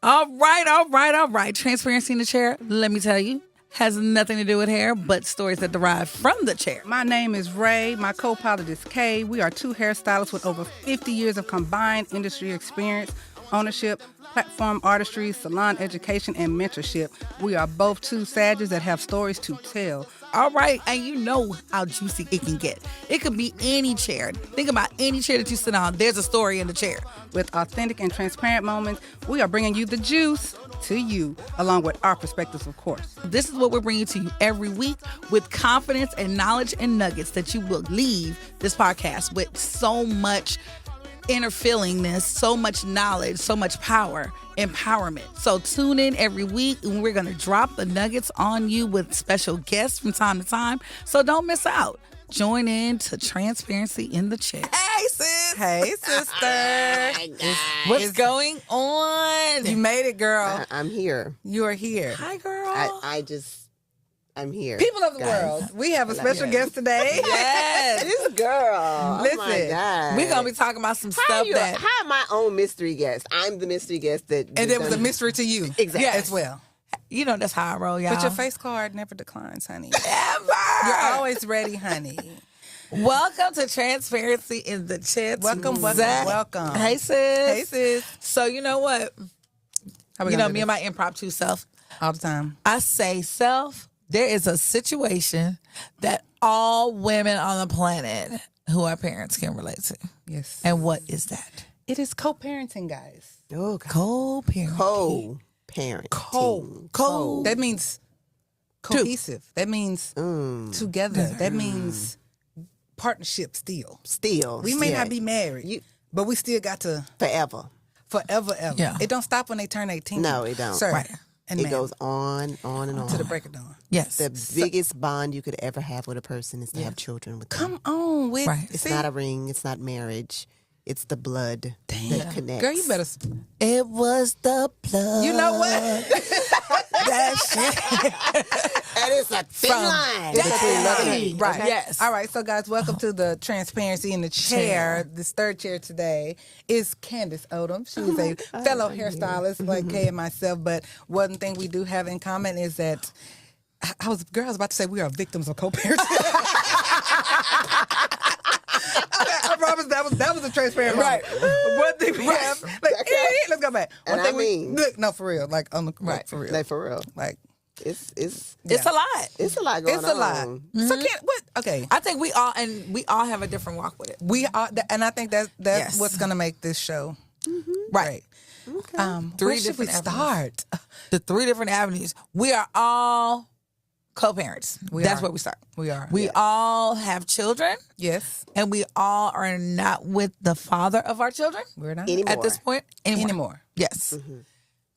All right. Transparency in the chair, let me tell you, has nothing to do with hair, but stories that derive from the chair. My name is Rae. My co-pilot is Kay. We are two hairstylists with over 50 years of combined industry experience, ownership, platform artistry, salon education, and mentorship. We are both two sages that have stories to tell. All right, and you know how juicy it can get. It could be any chair. Think about any chair that you sit on. There's a story in the chair. With authentic and transparent moments, we are bringing you the juice to you, along with our perspectives, of course. This is what we're bringing to you every week with confidence and knowledge and nuggets that you will leave this podcast with so much inner feelingness, so much knowledge, so much power, empowerment. So tune in every week and we're going to drop the nuggets on you with special guests from time to time. So don't miss out. Join in to Transparency in the Chair. Hey, sis. Hey, sister. What's going on? You made it, girl. I'm here. You are here. Hi, girl. I'm here. People of the guys. world, we have a special guest today. Yes. This girl. Listen, oh my God. We're going to be talking about some stuff that... How am my own mystery guest? I'm the mystery guest that... And there was a mystery to you. Exactly. As well. You know that's how I roll, y'all. But your face card never declines, honey. Ever. You're always ready, honey. Welcome to Transparency in the Chair. Welcome. Hey, sis. Hey, sis. So you know what? How we You gonna know do me this? and my impromptu self. All the time. I say, self, there is a situation that all women on the planet who are parents can relate to. Yes. And what is that? It is co-parenting, guys. Oh, God. Co-parenting. Co-parenting. That means cohesive. That means together. That means partnership still. Still. We may not be married, but we still got to Forever. forever, ever. Yeah. It don't stop when they turn 18. No, it don't. Sir. Right. And It ma'am, goes on and on. to the break of dawn. Yes. The biggest bond you could ever have with a person is to have children with them. Come on with Right. It's see, not a ring. It's not marriage. It's the blood that connects. girl, you better. It was the blood. You know what? That shit. And it's a thin line between love and hate. Right. Okay? Yes. All right. So, guys, welcome to the Transparency in the Chair. This third chair today is Candayce Odom. She is a fellow hairstylist like Kay and myself. But one thing we do have in common is that I was about to say we are victims of co-parenting. I promise that was a transparent moment. One thing we have, like, let's go back. One And thing I mean- no, for real, like on the for real, Like, for real. like It's It's a lot. it's a lot going on. it's a lot. So what? Okay, I think we all have a different walk with it. we are, and I think that's Yes. what's gonna make this show Right. Three Where should should we we start? The three different avenues. We are all co-parents. That's are. where we start. We are. We all have children, Yes, and we all are not with the father of our children we're not Anymore. at this point anymore. Yes.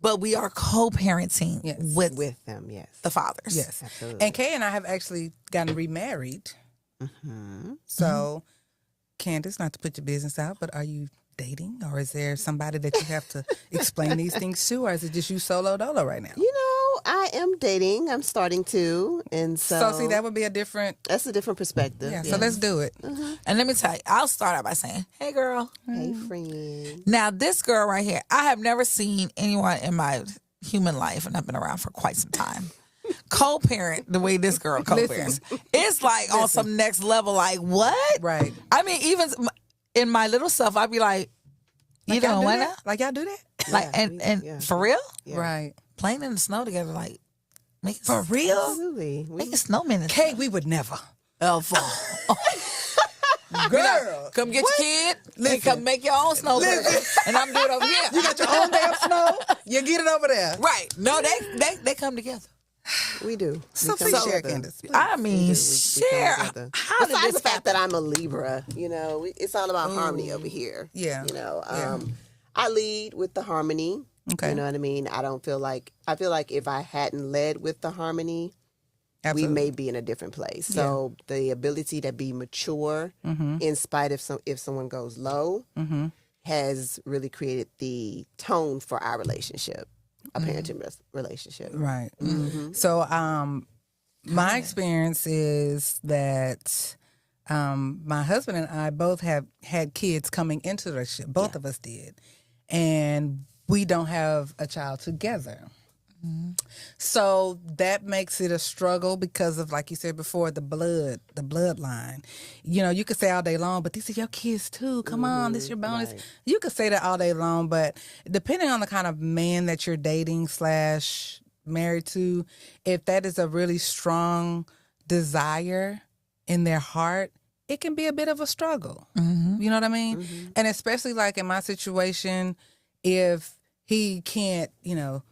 But we are co-parenting Yes. with With them, yes. the fathers. Yes, Absolutely. and Kay and I have actually gotten remarried. So, Candayce, not to put your business out, but are you dating, or is there somebody that you have to explain these things to, or is it just you solo dolo right now? You know, I am dating. I'm starting to. And so, See, that would be a different. that's a different perspective. Yeah. So let's do it. And let me tell you, I'll start out by saying, hey, girl. Hey, friend. Now, this girl right here, I have never seen anyone in my human life, and I've been around for quite some time, co-parent the way this girl co-parents. It's like on some next level, like, what? Right. I mean, even in my little self, I'd be like, you Like y'all don't do want that? to? Like y'all do that? Like, Yeah, and for real? Yeah. Right. Playing in the snow together, like, make it, For real? Absolutely. make it snowman. Kay, we would never. Girl, come get your kid and come make your own snow girl. And I'm doing it over here. You got your own damn snow. You get it over there. Right. No, they come together. We do. So We come please share, together. Candayce. I mean, We share. come together. How did Besides this the fact happen? that I'm a Libra, you know, it's all about harmony over here. Yeah. You know, Yeah. I lead with the harmony. Okay. You know what I mean? I feel like if I hadn't led with the harmony, Absolutely. we may be in a different place. So the ability to be mature in spite of if someone goes low has really created the tone for our relationship, a parenting relationship. Right. So, my experience is that my husband and I both have had kids coming into the relationship. Both of us did. And we don't have a child together. So that makes it a struggle because of, like you said before, the bloodline. You know, you could say all day long, but these are your kids too. Come on, this is your bonus. Right. You could say that all day long, but depending on the kind of man that you're dating / married to, if that is a really strong desire in their heart, it can be a bit of a struggle. You know what I mean? And especially like in my situation, if he can't, you know,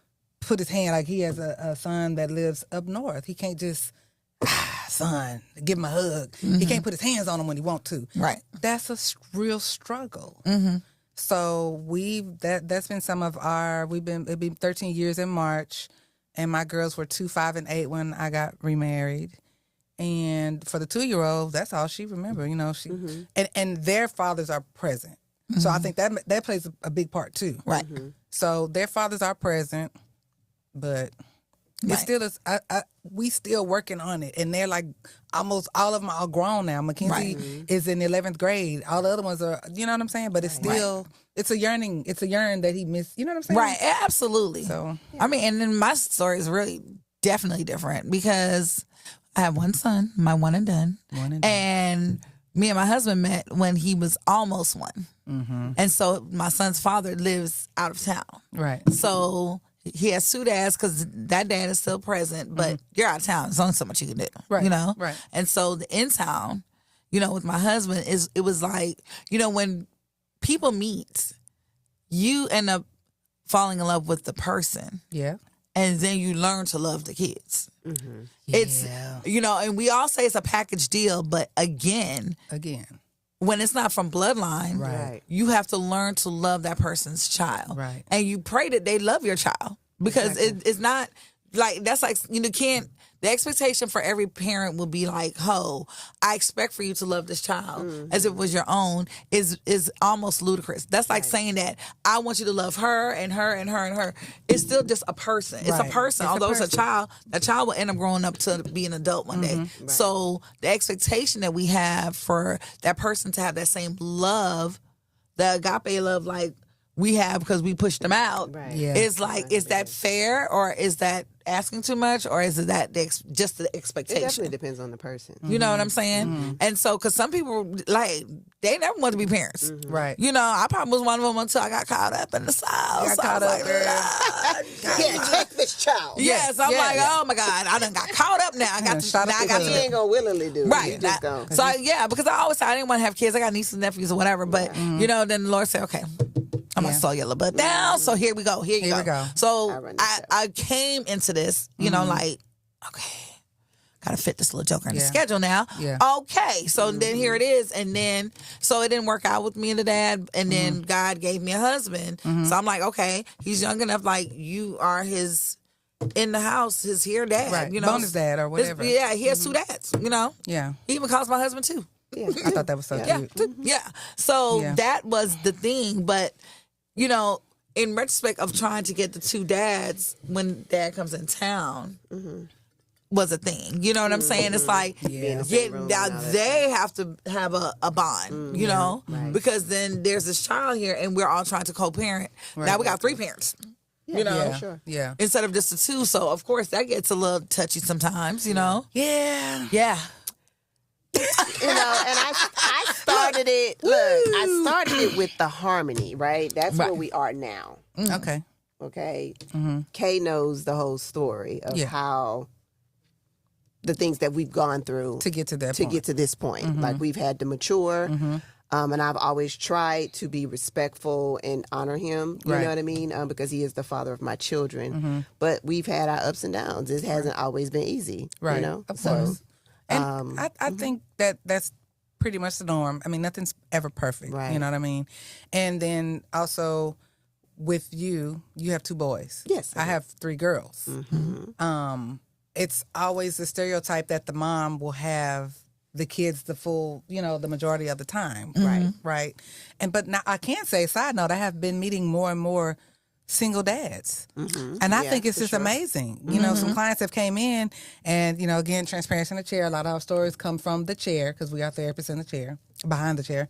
put his hand, like he has a son that lives up north. He can't just, son, give him a hug. He can't put his hands on him when he wants to. Right. That's a real struggle. So that's been some of our, it'll be 13 years in March, and my girls were 2, 5, and 8 when I got remarried. And for the 2-year-old, that's all she remembered. You know, and their fathers are present. So I think that plays a big part too. Right. So their fathers are present, but it still is. We still working on it, and they're like almost all of them are grown now. Mackenzie is in the 11th grade. All the other ones are, you know what I'm saying? But it's still, it's a yearning. It's a yearn that he missed. You know what I'm saying? Right. Absolutely. So I mean, and then my story is really definitely different because I have one son, my one and done, and me and my husband met when he was almost one. And so my son's father lives out of town. Right. So he has 2 dads because that dad is still present, but you're out of town. There's only so much you can do. Right. You know? Right. And so the in town, you know, with my husband, it was like, you know, when people meet, you end up falling in love with the person. Yeah. And then you learn to love the kids. It's, you know, and we all say it's a package deal, but again, when it's not from bloodline, Right. you have to learn to love that person's child. Right. And you pray that they love your child because it's not like, that's like, you know, the expectation for every parent will be like, I expect for you to love this child as if it was your own is almost ludicrous. That's like saying that I want you to love her and her and her and her. It's still just a person. It's a person. Although it's a child, that child will end up growing up to be an adult one day. Right. So the expectation that we have for that person to have that same love, the agape love, like we have because we pushed them out. Right. Yeah. Is like, is that fair or is that asking too much or is it that just the expectation? It definitely depends on the person. You know what I'm saying? And so, because some people, like, they never want to be parents. Right. You know, I probably was one of them until I got caught up in the sauce. Got caught up, Yeah, take this child. Yes, I'm like, oh my God, I done got caught up now. I got to, now I got You to. ain't gonna willingly do it. Right. You just go. So, yeah, because I always said I didn't want to have kids. I got nieces and nephews or whatever. But, you know, then the Lord said, okay, I'm going to slow your little butt down. So here we go. Here you we go. So I came into this, you know, like, okay, got to fit this little joker in the schedule now. Yeah. Okay. So then here it is. And then, so it didn't work out with me and the dad. And then God gave me a husband. So I'm like, okay, he's young enough. Like, you are his, in the house, his here dad. Right. You know, Bonus dad or whatever. He has 2 dads, you know. Yeah. He even calls my husband too. Yeah. I thought that was so cute. Yeah. So Yeah. that was the thing. But, you know, in retrospect of trying to get the 2 dads when dad comes in town was a thing. You know what I'm saying? It's like, now they have to have a bond, you know? Right. Because then there's this child here and we're all trying to co-parent. Now we got 3 parents. You know? Yeah. Sure. Yeah. Instead of just the 2. So, of course, that gets a little touchy sometimes, you know? Yeah. Yeah. You know, and I started it. Look, I started it with the harmony, right? That's where we are now. Okay. Okay. Kay knows the whole story of how the things that we've gone through To get to that to point. get to this point. Like we've had to mature. And I've always tried to be respectful and honor him. You Right. know what I mean? Because he is the father of my children. But we've had our ups and downs. It hasn't always been easy. Right. You know? Of course. And I think that's pretty much the norm. I mean, nothing's ever perfect. Right. You know what I mean? And then also with you have 2 boys. Yes, I I do. have 3 girls. It's always the stereotype that the mom will have the kids the full, you know, the majority of the time. Right. But now I can say, side note, I have been meeting more and more single dads. And I think it's just amazing. You know, some clients have came in and, you know, again, transparency in the chair. A lot of our stories come from the chair because we are therapists in the chair, behind the chair.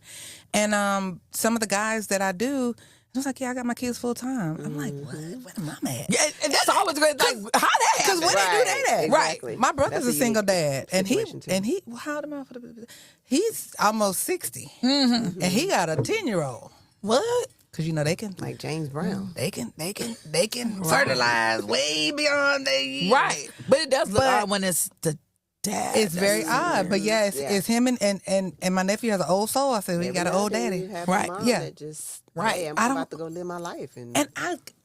And some of the guys that I do, I was like, yeah, I got my kids full time. I'm like, what? Where the mom at? Yeah, and that's always great. Like, how that Because happen? where they do that at? Exactly. Right. My brother's That's a single unique dad, and situation, too. well, how old am I for the? He's almost 60, and he got a 10-year-old. What? Because they can Like James Brown. they can fertilize way beyond their years. Right. But it does look But- odd when it's the dad. It's very odd, but yeah, it's him and my nephew has an old soul. I said, he got an old daddy. You have Right. a mom Yeah. that just, Right. hey, I'm I don't- about to go live my life. And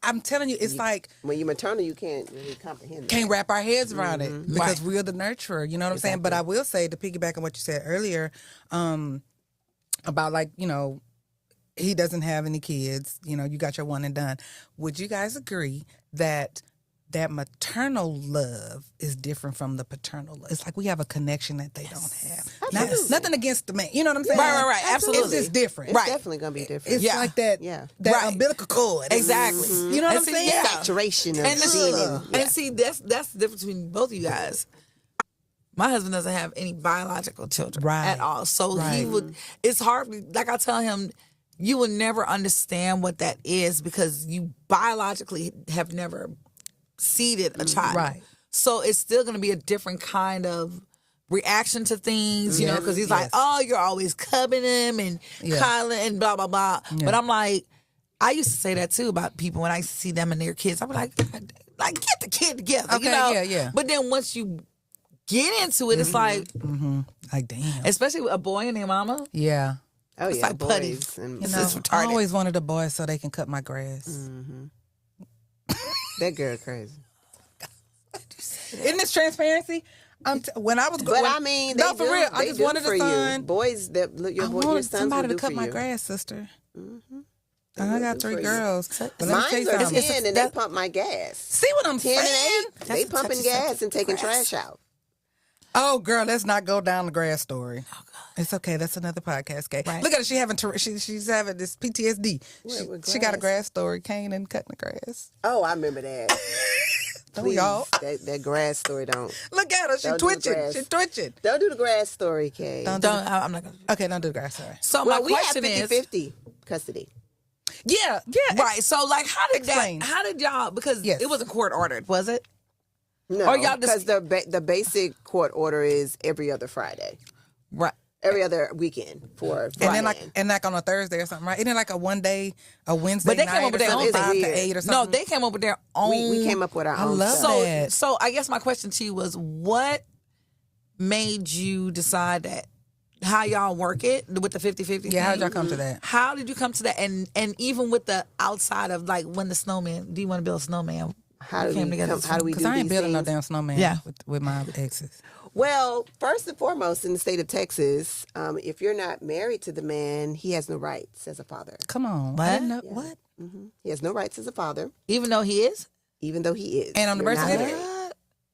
I'm telling you, it's like when you're maternal, you can't really comprehend that. can't wrap our heads around it because Right. we're the nurturer. You know what I'm saying? But I will say, to piggyback on what you said earlier, about like, he doesn't have any kids. You got your one and done. Would you guys agree that maternal love is different from the paternal love? It's like we have a connection that they don't have. Nothing against the man. You know what I'm saying? Right. Absolutely. It's just different. It's definitely going to be different. It's Yeah. like that, Yeah. that umbilical cord. Exactly. You know what And I'm see, saying? yeah. Saturation of And, being in. and see, that's the difference between both of you guys. My husband doesn't have any biological children Right. at all. So he Right. would, it's hard, like I tell him, you will never understand what that is because you biologically have never seeded a child. Right. So it's still going to be a different kind of reaction to things, you know, because he's like, oh, you're always cubbing him and cuddling and blah, blah, blah. But I'm like, I used to say that too about people when I see them and their kids. I'm like, get the kid together, Okay, you know? yeah. But then once you get into it, it's like, Like, damn. especially with a boy and their mama. Yeah. Oh, It's yeah, like putty. boys. And You You know, know, it's I retarded. always wanted a boy so they can cut my grass. that girl crazy. Isn't this transparency? When I was But when, I mean, no, they for do, real. I they just do wanted for a you. son. Boys, your I your wanted sons somebody will to cut do my for you. grass, sister. They I will got do 3 for you. girls. But let me tell Mine you are something. 10 and they pump my gas. See what I'm 10 saying? and 8, they a pumping touchy gas subject, and taking grass. trash out. Oh, girl, let's not go down the grass story. It's okay. That's another podcast, Kay. Right. Look at her. She's having this PTSD. With She got a grass? grass story. Cane and cutting the grass. Oh, I remember that. Don't we Please, all? that grass story don't. Look at her. She Don't do the twitching. grass. She twitching. Don't do the grass story, Kay. Don't I'm not going to. Okay, don't do the grass story. So Well, my we have question is, 50-50 custody. Yeah. right, so like Explain. how did y'all, because Yes. it wasn't court ordered, was it? No, Or y'all because just- the basic court order is every other Friday, Right. every other weekend for And then man. like on a Thursday or something, right? Isn't it like a Wednesday But they night came up with or their something, own 5 thing. to 8 or No, something? they came up with their own. we came up with our I own love stuff. that. So I guess my question to you was, what made you decide that? How y'all work it with the 50-50 Yeah, how'd thing? y'all come to that? How did you come to that? And even with the outside of like when the snowman, do you want to build a snowman? How do came we together. come, how do we do Because I ain't these building no things? damn snowman Yeah. with my exes. Well, first and foremost, in the state of Texas, if you're not married to the man, he has no rights as a father. Come on. What? I didn't know. What? He has no rights as a father, Even though he is? even though he is. And on the You're birth not certificate? married.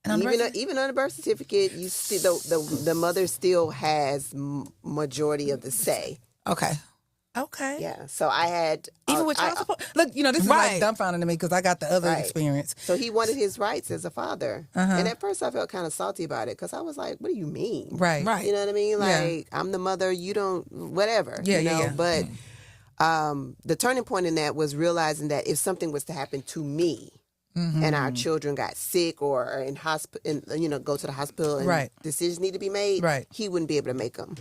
And on the birth Even on the birth certificate, you still the mother still has majority of the say. Okay. Okay. Yeah. So I had Even with child I- support? Look, this is Right. like dumbfounding to me because I got the other Right. experience. So he wanted his rights as a father, and at first I felt kind of salty about it because I was like, "What do you mean? Right. Right. You know what I mean? Yeah. Like I'm the mother, you don't, whatever. Yeah, you yeah, know? yeah. But the turning point in that was realizing that if something was to happen to me, and our children got sick or are in hospital, go to the hospital, and Right. decisions need to be made, Right. he wouldn't be able to make them.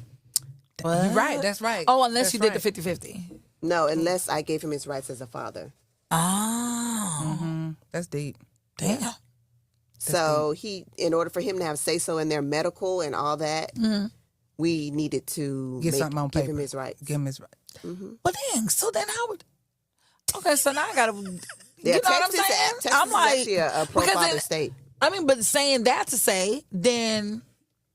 You're right. That's right. Oh, unless That's you did right. the 50-50. No, unless I gave him his rights as a father. Oh. That's deep. Damn. So in order for him to have say so in their medical and all that, we needed to Get something on give paper. him his rights. Give him his right. But then, so then how would... Okay, so now I got to... Yeah, you know what I'm Texas- saying? Texas I'm is like... actually a because pro-father then- state. I mean, but saying that to say, then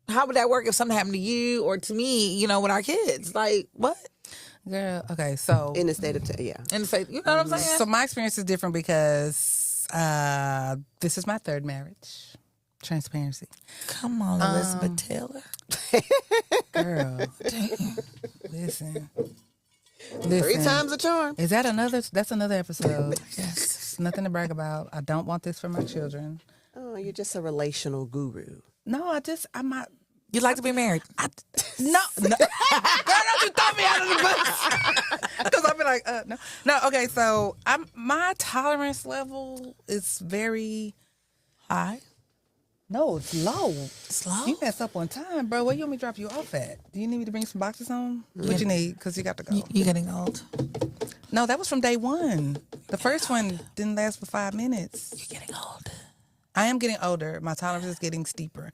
how would that work if something happened to you or to me, with our kids? Like, what? Girl, okay, so In the state of yeah. And say, you know what I'm saying? so my experience is different because this is my third marriage. Transparency. Come on, Elizabeth Taylor. Girl. Listen. 3 times a charm. Is that that's another episode. Yes. It's nothing to brag about. I don't want this for my children. Oh, you're just a relational guru. No, I'm not. You'd like to be married? No. Girl, don't you throw me out of the bus. Because I'll be like, no. No, okay, so my tolerance level is very High. No, it's low. Slow. You mess up on time, bro. Where you want me to drop you off at? Do you need me to bring some boxes home? What you need? Because you got to go. You getting old. No, that was from day one. The first one didn't last for 5 minutes. You're getting old. I am getting older. My tolerance is getting steeper.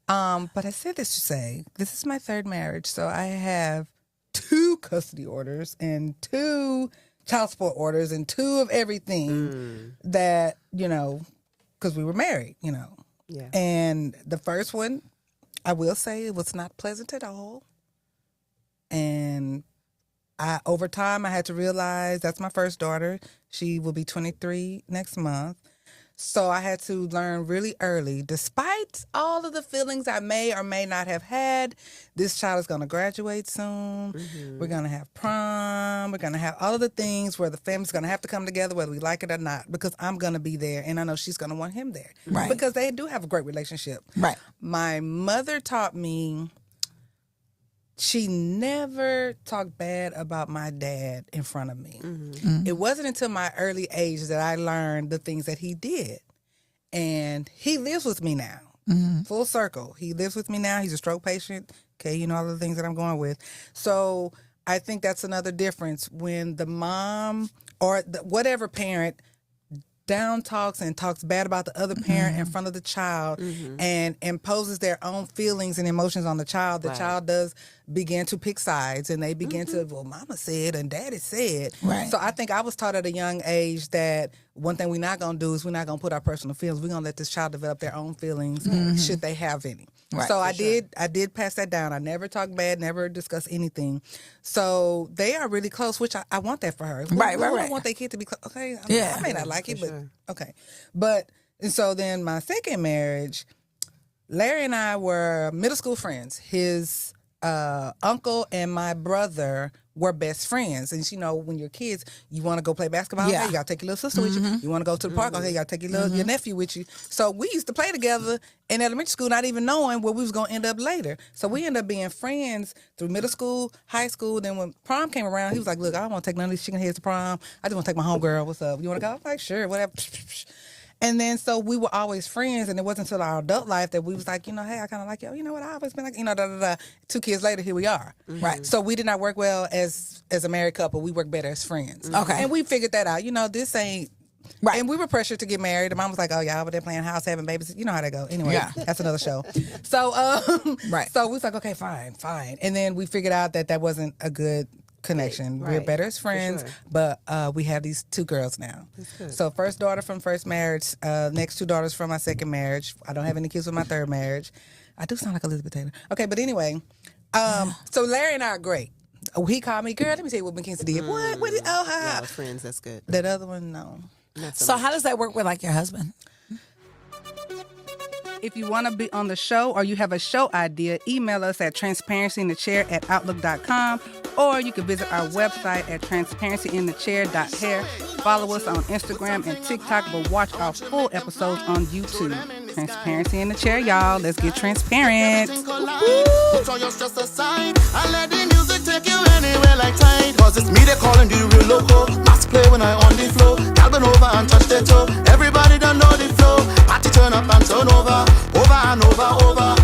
But I said this to say, this is my third marriage, so I have 2 custody orders and 2 child support orders and 2 of everything that, because we were married, Yeah. And the first one, I will say, it was not pleasant at all. And over time, I had to realize that's my first daughter. She will be 23 next month. So I had to learn really early, despite all of the feelings I may or may not have had, this child is going to graduate soon. Mm-hmm. We're going to have prom. We're going to have all of the things where the family's going to have to come together, whether we like it or not, because I'm going to be there, and I know she's going to want him there. Right. Because they do have a great relationship. Right. My mother taught me she never talked bad about my dad in front of me. Mm-hmm. Mm-hmm. It wasn't until my early age that I learned the things that he did. And he lives with me now. Mm-hmm. Full circle. He lives with me now. He's a stroke patient. Okay, you know all the things that I'm going with. So I think that's another difference when the mom or whatever parent down talks and talks bad about the other parent in front of the child and imposes their own feelings and emotions on the child. The child does begin to pick sides, and they begin to, well, mama said and daddy said. Right. So I think I was taught at a young age that one thing we're not going to do is we're not going to put our personal feelings. We're going to let this child develop their own feelings should they have any. Right, so I did pass that down. I never talk bad, never discuss anything. So they are really close, which I want that for her. Right. I want their kid to be close. Okay, I may not like it, but okay. But, and so then my second marriage, Larry and I were middle school friends. His uncle and my brother were best friends. And when you're kids, you want to go play basketball. Yeah. Okay, you got to take your little sister with you. You want to go to the park. Okay, you got to take your nephew with you. So we used to play together in elementary school, not even knowing where we was going to end up later. So we ended up being friends through middle school, high school. Then when prom came around, he was like, look, I don't want to take none of these chicken heads to prom. I just want to take my homegirl. What's up? You want to go? I'm like, sure, whatever. And then so we were always friends, and it wasn't until our adult life that we was like, hey, I kind of like you. You know what? I always been like, da, da, da. 2 kids later, here we are. Right. So we did not work well as a married couple. We worked better as friends. Okay. And we figured that out. This ain't. Right. And we were pressured to get married. The mom was like, oh, y'all over there playing house, having babies. You know how that go. Anyway, that's another show. So, right. So we was like, okay, fine. And then we figured out that wasn't a good connection. Right. We're better as friends, but we have these 2 girls now. So first daughter from first marriage, next 2 daughters from my second marriage. I don't have any kids with my third marriage. I do sound like Elizabeth Taylor. Okay, but anyway, so Larry and I are great. He called me, girl, let me tell you what McKinsey did. What? Yeah, friends, that's good. That other one, no. So how does that work with your husband? If you want to be on the show or you have a show idea, email us at transparencyinthechair@outlook.com, or you can visit our website at transparencyinthechair.hair. Follow us on Instagram and TikTok, but watch our full episodes on YouTube. Transparency in the Chair, y'all. Let's get transparent. Put all your stress aside and let the music take you anywhere like tide. Cause it's me they calling the real loco. Mass play when I on the floor. Calvin over and touch the toe. Everybody don't know the flow. Party turn up and turn over. Over and over, over.